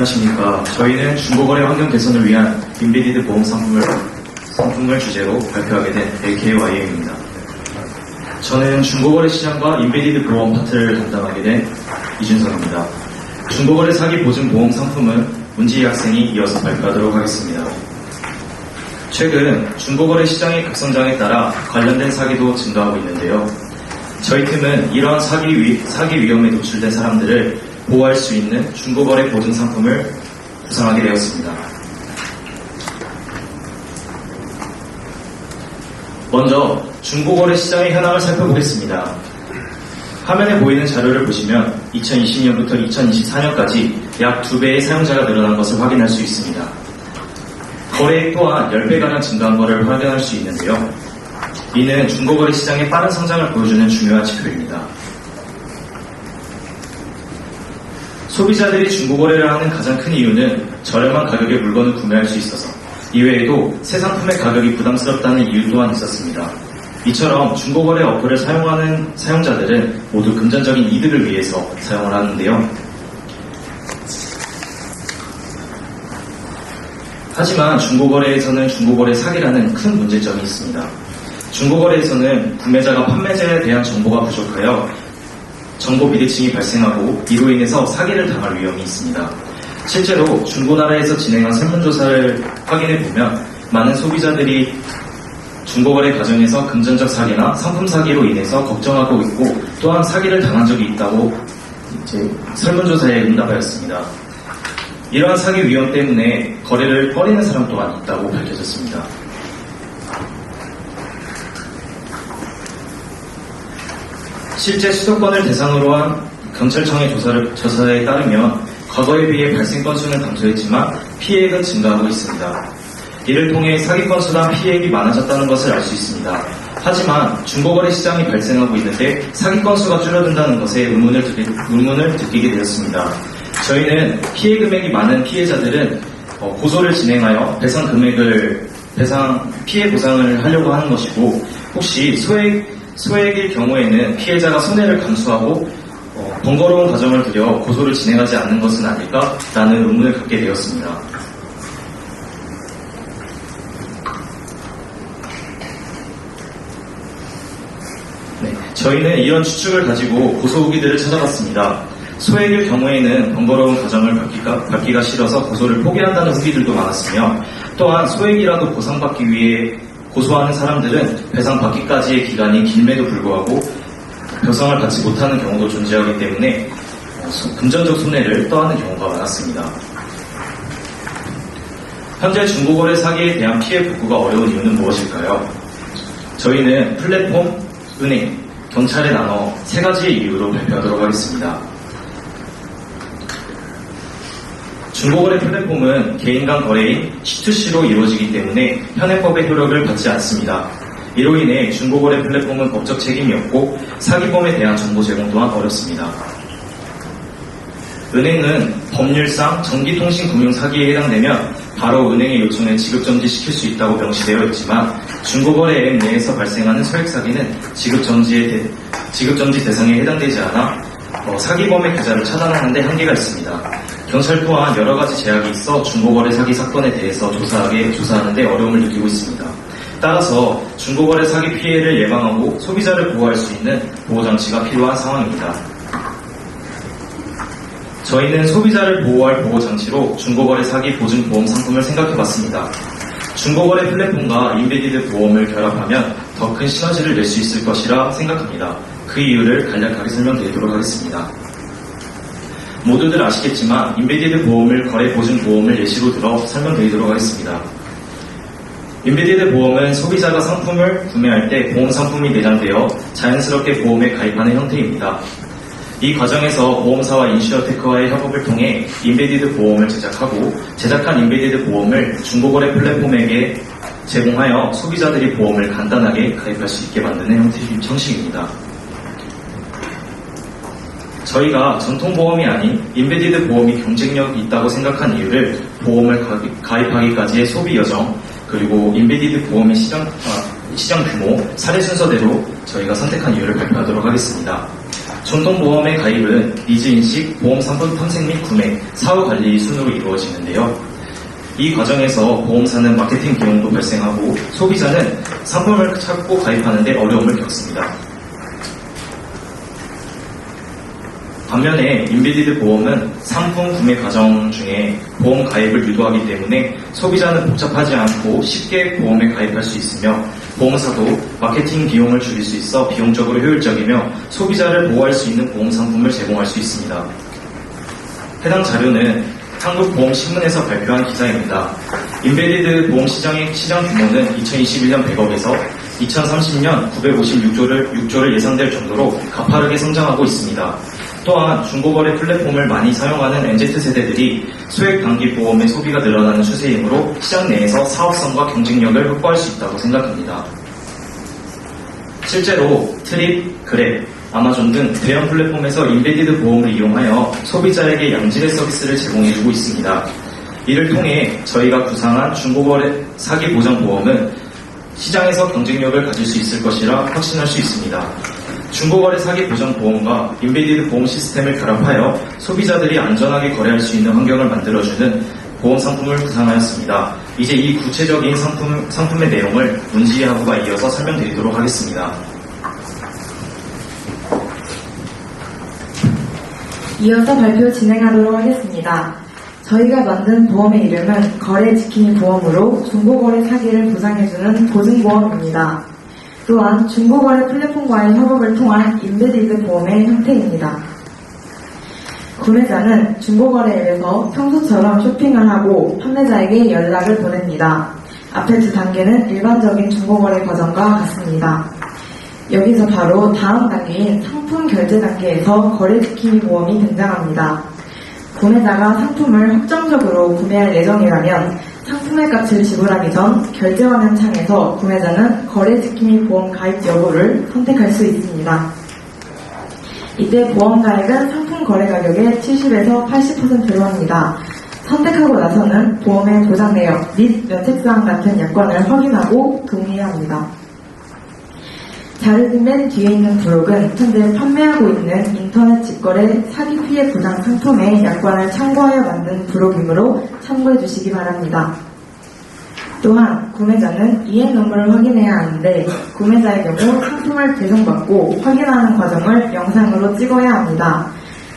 안녕하십니까. 저희는 중고거래 환경 개선을 위한 인베디드 보험 상품을 주제로 발표하게 된 LKYM입니다. 저는 중고거래 시장과 인베디드 보험 파트를 담당하게 된 이준석입니다. 중고거래 사기 보증 보험 상품은 문지희 학생이 이어서 발표하도록 하겠습니다. 최근 중고거래 시장의 급성장에 따라 관련된 사기도 증가하고 있는데요. 저희 팀은 이러한 사기 위험에 노출된 사람들을 보호할 수 있는 중고거래 보증 상품을 구상하게 되었습니다. 먼저 중고거래 시장의 현황을 살펴보겠습니다. 화면에 보이는 자료를 보시면 2020년부터 2024년까지 약 2배의 사용자가 늘어난 것을 확인할 수 있습니다. 거래액 또한 10배가량 증가한 것을 확인할 수 있는데요. 이는 중고거래 시장의 빠른 성장을 보여주는 중요한 지표입니다. 소비자들이 중고거래를 하는 가장 큰 이유는 저렴한 가격의 물건을 구매할 수 있어서, 이외에도 새 상품의 가격이 부담스럽다는 이유 또한 있었습니다. 이처럼 중고거래 어플을 사용하는 사용자들은 모두 금전적인 이득을 위해서 사용을 하는데요. 하지만 중고거래에서는 중고거래 사기라는 큰 문제점이 있습니다. 중고거래에서는 구매자가 판매자에 대한 정보가 부족하여 정보 비대칭이 발생하고 이로 인해서 사기를 당할 위험이 있습니다. 실제로 중고나라에서 진행한 설문조사를 확인해보면 많은 소비자들이 중고거래 과정에서 금전적 사기나 상품 사기로 인해서 걱정하고 있고, 또한 사기를 당한 적이 있다고 설문조사에 응답하였습니다. 이러한 사기 위험 때문에 거래를 꺼리는 사람 또한 있다고 밝혀졌습니다. 실제 수도권을 대상으로 한 경찰청의 조사에 따르면 과거에 비해 발생 건수는 감소했지만 피해액은 증가하고 있습니다. 이를 통해 사기 건수나 피해액이 많아졌다는 것을 알 수 있습니다. 하지만 중고거래 시장이 발생하고 있는데 사기 건수가 줄어든다는 것에 의문을 느끼게 되었습니다. 저희는 피해 금액이 많은 피해자들은 고소를 진행하여 피해 보상을 하려고 하는 것이고, 혹시 소액일 경우에는 피해자가 손해를 감수하고 번거로운 과정을 들여 고소를 진행하지 않는 것은 아닐까라는 의문을 갖게 되었습니다. 저희는 이런 추측을 가지고 고소 후기들을 찾아봤습니다. 소액일 경우에는 번거로운 과정을 밟기가 싫어서 고소를 포기한다는 후기들도 많았으며, 또한 소액이라도 보상받기 위해 고소하는 사람들은 배상받기까지의 기간이 길매도 불구하고 배상을 받지 못하는 경우도 존재하기 때문에 금전적 손해를 떠안는 경우가 많았습니다. 현재 중고거래 사기에 대한 피해 복구가 어려운 이유는 무엇일까요? 저희는 플랫폼, 은행, 경찰에 나눠 3가지의 이유로 발표하도록 하겠습니다. 중고거래 플랫폼은 개인 간 거래인 C2C로 이루어지기 때문에 현행법의 효력을 받지 않습니다. 이로 인해 중고거래 플랫폼은 법적 책임이 없고 사기범에 대한 정보 제공 또한 어렵습니다. 은행은 법률상 전기통신금융 사기에 해당되면 바로 은행의 요청에 지급정지시킬 수 있다고 명시되어 있지만, 중고거래 앱 내에서 발생하는 소액 사기는 지급정지 대상에 해당되지 않아 사기범의 계좌를 차단하는 데 한계가 있습니다. 경찰 또한 여러가지 제약이 있어 중고거래 사기 사건에 대해서 조사하는 데 어려움을 느끼고 있습니다. 따라서 중고거래 사기 피해를 예방하고 소비자를 보호할 수 있는 보호장치가 필요한 상황입니다. 저희는 소비자를 보호할 보호장치로 중고거래 사기 보증 보험 상품을 생각해봤습니다. 중고거래 플랫폼과 인베디드 보험을 결합하면 더 큰 시너지를 낼 수 있을 것이라 생각합니다. 그 이유를 간략하게 설명드리도록 하겠습니다. 모두들 아시겠지만 인베디드 보험을 거래 보증 보험을 예시로 들어 설명드리도록 하겠습니다. 인베디드 보험은 소비자가 상품을 구매할 때 보험 상품이 내장되어 자연스럽게 보험에 가입하는 형태입니다. 이 과정에서 보험사와 인슈어테크와의 협업을 통해 인베디드 보험을 제작한 인베디드 보험을 중고거래 플랫폼에게 제공하여 소비자들이 보험을 간단하게 가입할 수 있게 만드는 형식입니다. 저희가 전통보험이 아닌 인베디드 보험이 경쟁력이 있다고 생각한 이유를 보험을 가입하기까지의 소비 여정, 그리고 인베디드 보험의 시장 규모, 사례 순서대로 저희가 선택한 이유를 발표하도록 하겠습니다. 전통보험의 가입은 니즈인식, 보험 상품 탐색 및 구매, 사후 관리 순으로 이루어지는데요. 이 과정에서 보험사는 마케팅 비용도 발생하고 소비자는 상품을 찾고 가입하는 데 어려움을 겪습니다. 반면에 인베디드 보험은 상품 구매 과정 중에 보험 가입을 유도하기 때문에 소비자는 복잡하지 않고 쉽게 보험에 가입할 수 있으며 보험사도 마케팅 비용을 줄일 수 있어 비용적으로 효율적이며 소비자를 보호할 수 있는 보험 상품을 제공할 수 있습니다. 해당 자료는 한국보험신문에서 발표한 기사입니다. 인베디드 보험 시장의 시장 규모는 2021년 100억에서 2030년 956조를 예상될 정도로 가파르게 성장하고 있습니다. 또한 중고거래 플랫폼을 많이 사용하는 MZ세대들이 소액 단기 보험의 소비가 늘어나는 추세이므로 시장 내에서 사업성과 경쟁력을 확보할 수 있다고 생각합니다. 실제로 트립, 그랩, 아마존 등 대형 플랫폼에서 인베디드 보험을 이용하여 소비자에게 양질의 서비스를 제공해주고 있습니다. 이를 통해 저희가 구상한 중고거래 사기 보장 보험은 시장에서 경쟁력을 가질 수 있을 것이라 확신할 수 있습니다. 중고거래 사기 보장 보험과 인베디드 보험 시스템을 결합하여 소비자들이 안전하게 거래할 수 있는 환경을 만들어주는 보험 상품을 구상하였습니다. 이제 이 구체적인 상품의 내용을 문지하고가 이어서 설명드리도록 하겠습니다. 이어서 발표 진행하도록 하겠습니다. 저희가 만든 보험의 이름은 거래 지킴이 보험으로 중고거래 사기를 보장해주는 보증보험입니다. 또한 중고거래 플랫폼과의 협업을 통한 인베디드 보험의 형태입니다. 구매자는 중고거래 앱에서 평소처럼 쇼핑을 하고 판매자에게 연락을 보냅니다. 앞에 두 단계는 일반적인 중고거래 과정과 같습니다. 여기서 바로 다음 단계인 상품 결제 단계에서 거래 지킴이 보험이 등장합니다. 구매자가 상품을 확정적으로 구매할 예정이라면 상품의 값을 지불하기 전 결제 화면 창에서 구매자는 거래 지킴이 보험 가입 여부를 선택할 수 있습니다. 이때 보험 가액은 상품 거래 가격의 70에서 80%로 합니다. 선택하고 나서는 보험의 보장 내역 및 면책사항 같은 약관을 확인하고 동의해야 합니다. 자료 맨 뒤에 있는 부록은 현재 판매하고 있는 인터넷 직거래 사기 피해 보장 상품의 약관을 참고하여 만든 부록이므로 참고해 주시기 바랍니다. 또한 구매자는 이행 의무를 확인해야 하는데 구매자의 경우 상품을 배송받고 확인하는 과정을 영상으로 찍어야 합니다.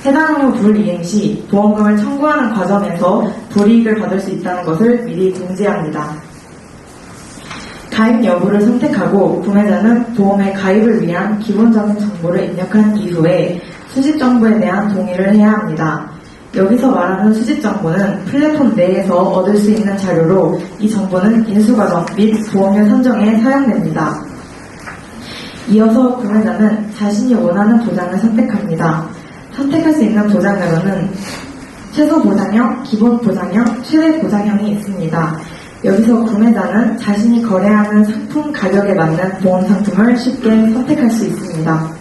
해당 의무 불이행 시 보험금을 청구하는 과정에서 불이익을 받을 수 있다는 것을 미리 공지합니다. 가입 여부를 선택하고 구매자는 보험의 가입을 위한 기본적인 정보를 입력한 이후에 수집 정보에 대한 동의를 해야 합니다. 여기서 말하는 수집 정보는 플랫폼 내에서 얻을 수 있는 자료로 이 정보는 인수과정 및 보험료 산정에 사용됩니다. 이어서 구매자는 자신이 원하는 보장을 선택합니다. 선택할 수 있는 보장으로는 최소 보장형, 기본 보장형, 최대 보장형이 있습니다. 여기서 구매자는 자신이 거래하는 상품 가격에 맞는 보험 상품을 쉽게 선택할 수 있습니다.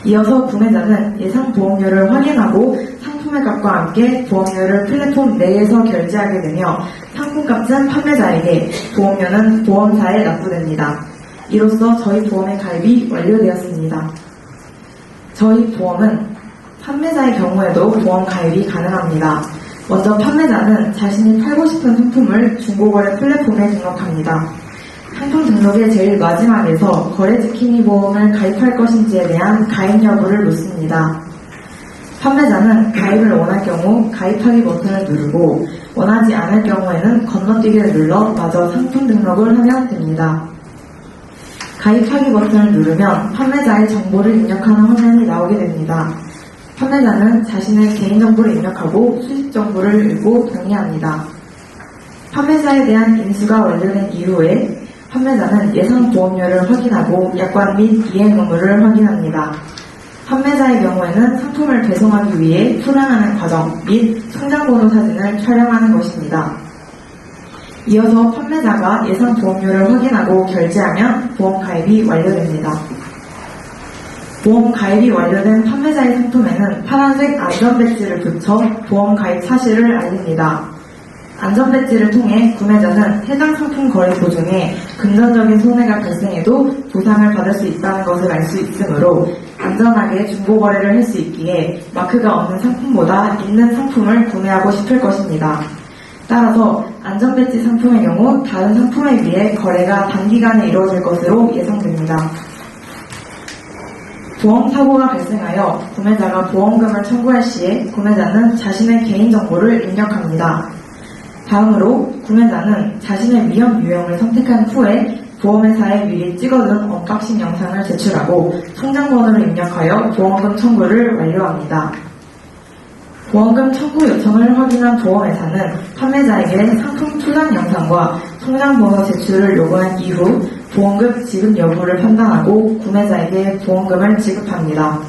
이어서 구매자는 예상 보험료를 확인하고 상품의 값과 함께 보험료를 플랫폼 내에서 결제하게 되며 상품값은 판매자에게, 보험료는 보험사에 납부됩니다. 이로써 저희 보험의 가입이 완료되었습니다. 저희 보험은 판매자의 경우에도 보험 가입이 가능합니다. 먼저 판매자는 자신이 팔고 싶은 상품을 중고거래 플랫폼에 등록합니다. 상품 등록의 제일 마지막에서 거래 지킴이 보험을 가입할 것인지에 대한 가입 여부를 묻습니다. 판매자는 가입을 원할 경우 가입하기 버튼을 누르고 원하지 않을 경우에는 건너뛰기를 눌러 마저 상품 등록을 하면 됩니다. 가입하기 버튼을 누르면 판매자의 정보를 입력하는 화면이 나오게 됩니다. 판매자는 자신의 개인정보를 입력하고 수집 정보를 읽고 동의합니다. 판매자에 대한 인수가 완료된 이후에 판매자는 예상 보험료를 확인하고 약관 및 이행 의무를 확인합니다. 판매자의 경우에는 상품을 배송하기 위해 출항하는 과정 및 통장번호 사진을 촬영하는 것입니다. 이어서 판매자가 예상 보험료를 확인하고 결제하면 보험 가입이 완료됩니다. 보험 가입이 완료된 판매자의 상품에는 파란색 안전 배지를 붙여 보험 가입 사실을 알립니다. 안전배지를 통해 구매자는 해당 상품 거래 도중에 금전적인 손해가 발생해도 보상을 받을 수 있다는 것을 알 수 있으므로 안전하게 중고거래를 할 수 있기에 마크가 없는 상품보다 있는 상품을 구매하고 싶을 것입니다. 따라서 안전배지 상품의 경우 다른 상품에 비해 거래가 단기간에 이루어질 것으로 예상됩니다. 보험사고가 발생하여 구매자가 보험금을 청구할 시에 구매자는 자신의 개인정보를 입력합니다. 다음으로 구매자는 자신의 위험 유형을 선택한 후에 보험회사에 미리 찍어둔 언박싱 영상을 제출하고 통장번호를 입력하여 보험금 청구를 완료합니다. 보험금 청구 요청을 확인한 보험회사는 판매자에게 상품 투자 영상과 통장번호 제출을 요구한 이후 보험금 지급 여부를 판단하고 구매자에게 보험금을 지급합니다.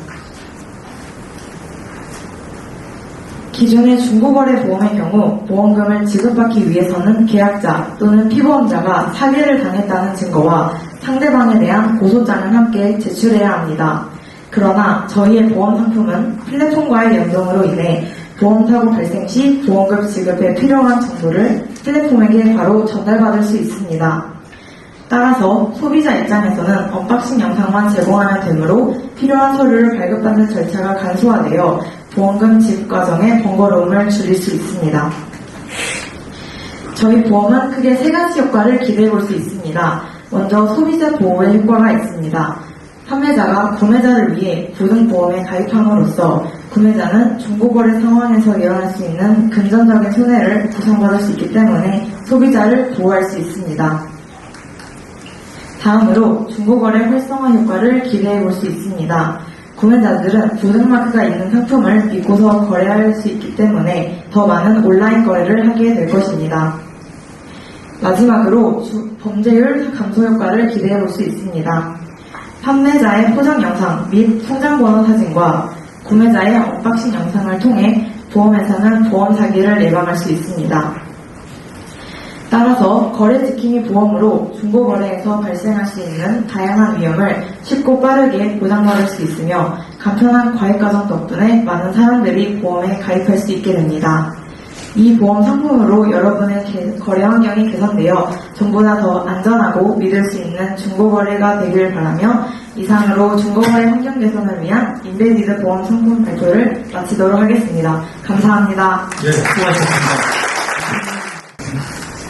기존의 중고거래 보험의 경우 보험금을 지급받기 위해서는 계약자 또는 피보험자가 사기를 당했다는 증거와 상대방에 대한 고소장을 함께 제출해야 합니다. 그러나 저희의 보험 상품은 플랫폼과의 연동으로 인해 보험사고 발생 시 보험금 지급에 필요한 정보를 플랫폼에게 바로 전달받을 수 있습니다. 따라서 소비자 입장에서는 언박싱 영상만 제공하면 되므로 필요한 서류를 발급받는 절차가 간소화되어 보험금 지급 과정의 번거로움을 줄일 수 있습니다. 저희 보험은 크게 세 가지 효과를 기대해 볼 수 있습니다. 먼저 소비자 보호의 효과가 있습니다. 판매자가 구매자를 위해 보증보험에 가입함으로써 구매자는 중고거래 상황에서 일어날 수 있는 금전적인 손해를 보상받을 수 있기 때문에 소비자를 보호할 수 있습니다. 다음으로 중고거래 활성화 효과를 기대해 볼 수 있습니다. 구매자들은 보증마크가 있는 상품을 믿고서 거래할 수 있기 때문에 더 많은 온라인 거래를 하게 될 것입니다. 마지막으로 범죄율 감소 효과를 기대해 볼 수 있습니다. 판매자의 포장 영상 및 통장번호 사진과 구매자의 언박싱 영상을 통해 보험회사는 보험 사기를 예방할 수 있습니다. 따라서 거래 지킴이 보험으로 중고거래에서 발생할 수 있는 다양한 위험을 쉽고 빠르게 보장받을 수 있으며 간편한 가입 과정 덕분에 많은 사람들이 보험에 가입할 수 있게 됩니다. 이 보험 상품으로 여러분의 거래 환경이 개선되어 전보다 더 안전하고 믿을 수 있는 중고거래가 되길 바라며 이상으로 중고거래 환경 개선을 위한 인베디드 보험 상품 발표를 마치도록 하겠습니다. 감사합니다. 네, 수고하셨습니다.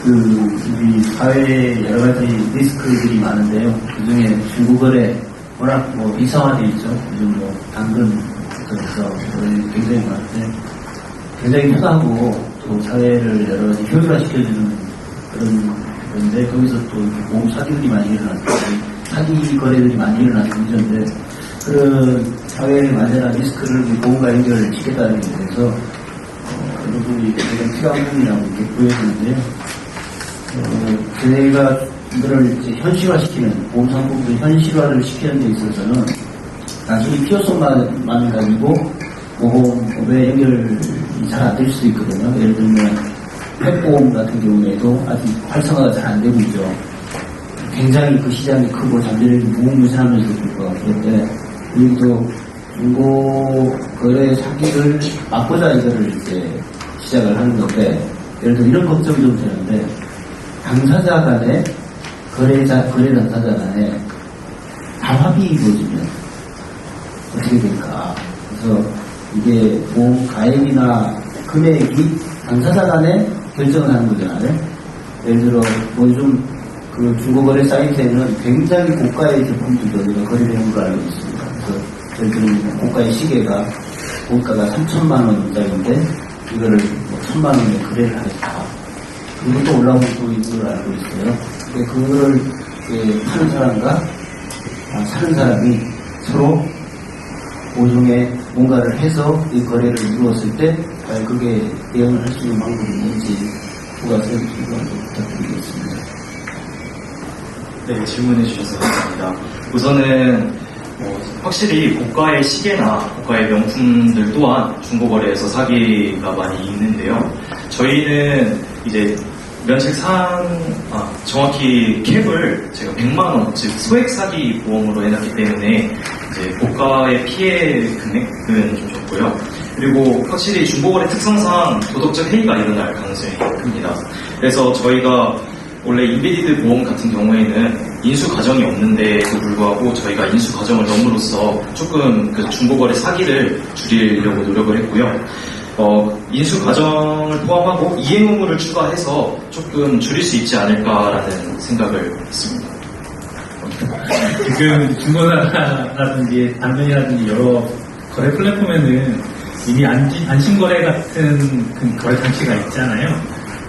우리 사회에 여러 가지 리스크들이 많은데요. 그 중에 중고거래 워낙 비상화되어 있죠. 요즘 당근부터 해서 굉장히 많은데 굉장히 편하고 또 사회를 여러 가지 효율화시켜주는 그런 건데 거기서 또 이렇게 보험 사기들이 많이 일어나고 사기 거래들이 많이 일어나는 문제인데 그런 사회에 만연한 리스크를 보험과 연결시켰다는 데 대해서 이런 부분이 굉장히 필요한 부분이라고 이렇게 보여지는데요. 저희가 이거를 이제 현실화시키는 보험 상품을 현실화를 시키는 데 있어서는 단순히 필요성만 가지고 보험에 연결이 잘 안 될 수도 있거든요. 예를 들면 펫보험 같은 경우에도 아직 활성화가 잘 안 되고 있죠. 굉장히 그 시장이 크고 잠재력이 무궁무진하면서 불구하고 그런데 우리도 중고 거래 사기를 막고자 이거를 이제 시작을 하는 건데 예를 들어 이런 걱정이 좀 되는데 당사자 간에 거래 당사자 간에 다합이 이루어지면 어떻게 될까? 그래서 이게 보험 가입이나 금액이 당사자 간에 결정을 하는 거잖아요. 예를 들어 요즘 그 중고거래 사이트에는 굉장히 고가의 제품들도 우리가 거래를 하는 걸 알고 있습니다. 그래서 예를 들면 고가의 시계가 원가가 3천만 원짜리인데 이거를 1,000만 원에 거래를 하겠다. 이것도 올라오고 있는 걸 알고 있어요. 그거를 파는 사람과 사는 사람이 서로 보증에 뭔가를 해서 이 거래를 이루었을 때 과연 그게 대응을 할 수 있는 방법이 있는지 부가세를 부탁드리겠습니다. 네, 질문해 주셔서 감사합니다. 우선은 확실히 고가의 시계나 고가의 명품들 또한 중고거래에서 사기가 많이 있는데요. 저희는 이제 면책 정확히 캡을 제가 100만원, 즉 소액 사기 보험으로 해놨기 때문에 이제 고가의 피해 금액은 좀 적고요. 그리고 확실히 중고거래 특성상 도덕적 해이가 일어날 가능성이 큽니다. 그래서 저희가 원래 인베디드 보험 같은 경우에는 인수 과정이 없는데도 불구하고 저희가 인수 과정을 넣음으로써 조금 그 중고거래 사기를 줄이려고 노력을 했고요. 인수 과정을 포함하고 이행 의무를 추가해서 조금 줄일 수 있지 않을까라는 생각을 했습니다. 지금 중고나라든지 당근이라든지 여러 거래 플랫폼에는 이미 안심거래 같은 그 거래 장치가 있잖아요.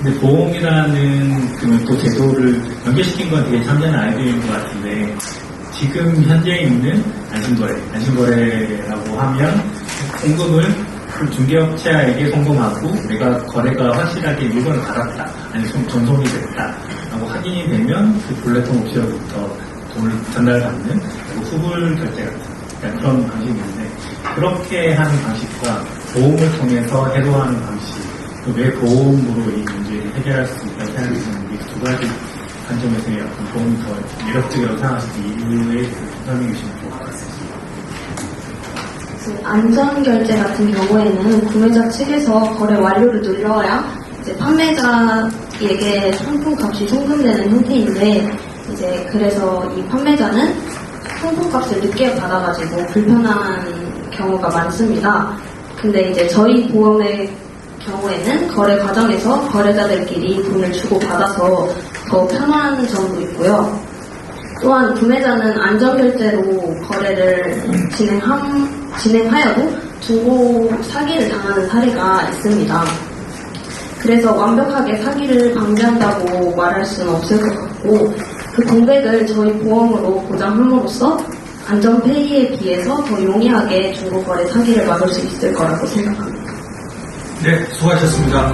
근데 보험이라는 또 제도를 연결시킨 건 되게 참신한 아이디어인 것 같은데 지금 현재 있는 안심거래라고 하면 송금을 중개업체에게 송금하고 내가 거래가 확실하게 물건을 받았다, 아니 전송이 됐다 라고 확인이 되면 그 플랫폼 업체로부터 돈을 전달받는 후불 결제 같은 그런 방식인데 그렇게 하는 방식과 보험을 통해서 해소하는 방식 또 왜 보험으로 이 문제를 해결할 수 있다고 생각하시는 이 두 가지 관점에서 어떤 보험이 더 매력적이라고 생각하시는 이유에 설명해 주시면 좋을 것 같습니다. 안전결제 같은 경우에는 구매자 측에서 거래 완료를 눌러야 이제 판매자에게 상품값이 송금되는 형태인데 이제 그래서 이 판매자는 상품값을 늦게 받아가지고 불편한 경우가 많습니다. 근데 이제 저희 보험의 경우에는 거래 과정에서 거래자들끼리 돈을 주고 받아서 더 편한 점도 있고요. 또한 구매자는 안전결제로 거래를 진행하여도 중고 사기를 당하는 사례가 있습니다. 그래서 완벽하게 사기를 방지한다고 말할 수는 없을 것 같고 그 공백을 저희 보험으로 보장함으로써 안전페이에 비해서 더 용이하게 중고거래 사기를 막을 수 있을 거라고 생각합니다. 네, 수고하셨습니다.